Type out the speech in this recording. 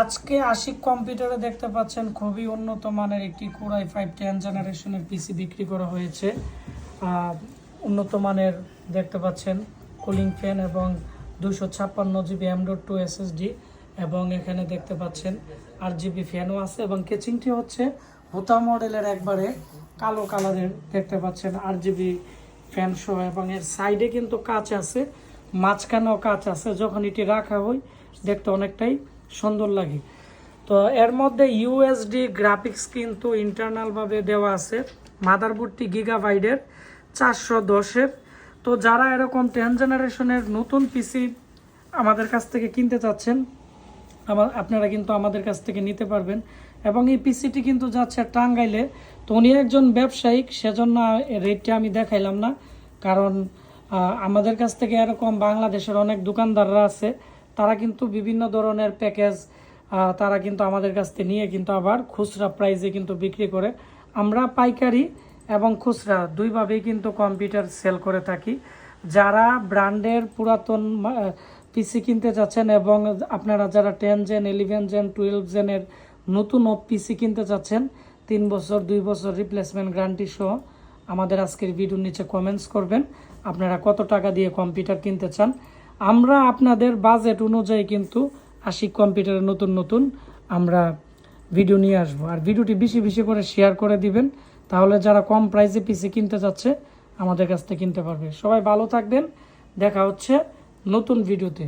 আজকে আশিক কম্পিউটারে দেখতে পাচ্ছেন খুবই উন্নত মানের একটি Core i5 10 জেনারেশনের পিসি বিক্রি করা হয়েছে। উন্নত মানের দেখতে পাচ্ছেন কুলিং ফ্যান এবং 256 GB M.2 SSD এবং এখানে দেখতে পাচ্ছেন RGB ফ্যানও আছে এবং কেচিংটি হচ্ছে হোতা মডেলের একবারে কালো কালারের দেখতে পাচ্ছেন RGB ফ্যান সহ এবং এর সাইডে কিন্তু কাচ আছে, মাঝখানেও কাচ আছে। যখন এটি রাখা হয় দেখতে অনেকটাই সুন্দর লাগে। তো এর মধ্যে ইউএসডি গ্রাফিক্স কিন্তু ইন্টারনালভাবে দেওয়া আছে। মাদারবোর্ডটি গিগাবাইটের 410-এর। তো যারা এরকম 10 জেনারেশনের নতুন পিসি আমাদের কাছ থেকে কিনতে চাচ্ছেন আপনারা কিন্তু আমাদের কাছ থেকে নিতে পারবেন। এবং এই পিসিটি কিন্তু যাচ্ছে টাঙ্গাইলে। তো উনি একজন ব্যবসায়িক, সেজন্য রেটটা আমি দেখাইলাম না, কারণ আমাদের কাছ থেকে এরকম বাংলাদেশের অনেক দোকানদাররা আছে, তারা কিন্তু বিভিন্ন ধরনের প্যাকেজ তারা কিন্তু আমাদের কাছ থেকে নিয়ে কিন্তু আবার খুচরা প্রাইসে কিন্তু বিক্রি করে। আমরা পাইকারি এবং খুচরা দুইভাবেই কিন্তু কম্পিউটার সেল করে থাকি। যারা ব্র্যান্ডের পুরাতন পিসি কিনতে চাচ্ছেন এবং আপনারা যারা 10 জেন 11 জেন 12 জেনের নতুন পিসি কিনতে চাচ্ছেন 3 বছর 2 বছর রিপ্লেসমেন্ট গ্যারান্টি সহ আমাদের আজকের ভিডিওর নিচে কমেন্টস করবেন আপনারা কত টাকা দিয়ে কম্পিউটার কিনতে চান। আমরা আপনাদের বাজেট অনুযায়ী কিন্তু আশিক কম্পিউটারের নতুন নতুন আমরা ভিডিও নিয়ে আসবো। আর ভিডিওটি বেশি বেশি করে শেয়ার করে দিবেন, তাহলে যারা কম প্রাইসে পিসি কিনতে যাচ্ছে আমাদের কাছ থেকে কিনতে পারবে। সবাই ভালো থাকবেন, দেখা হচ্ছে নতুন ভিডিওতে।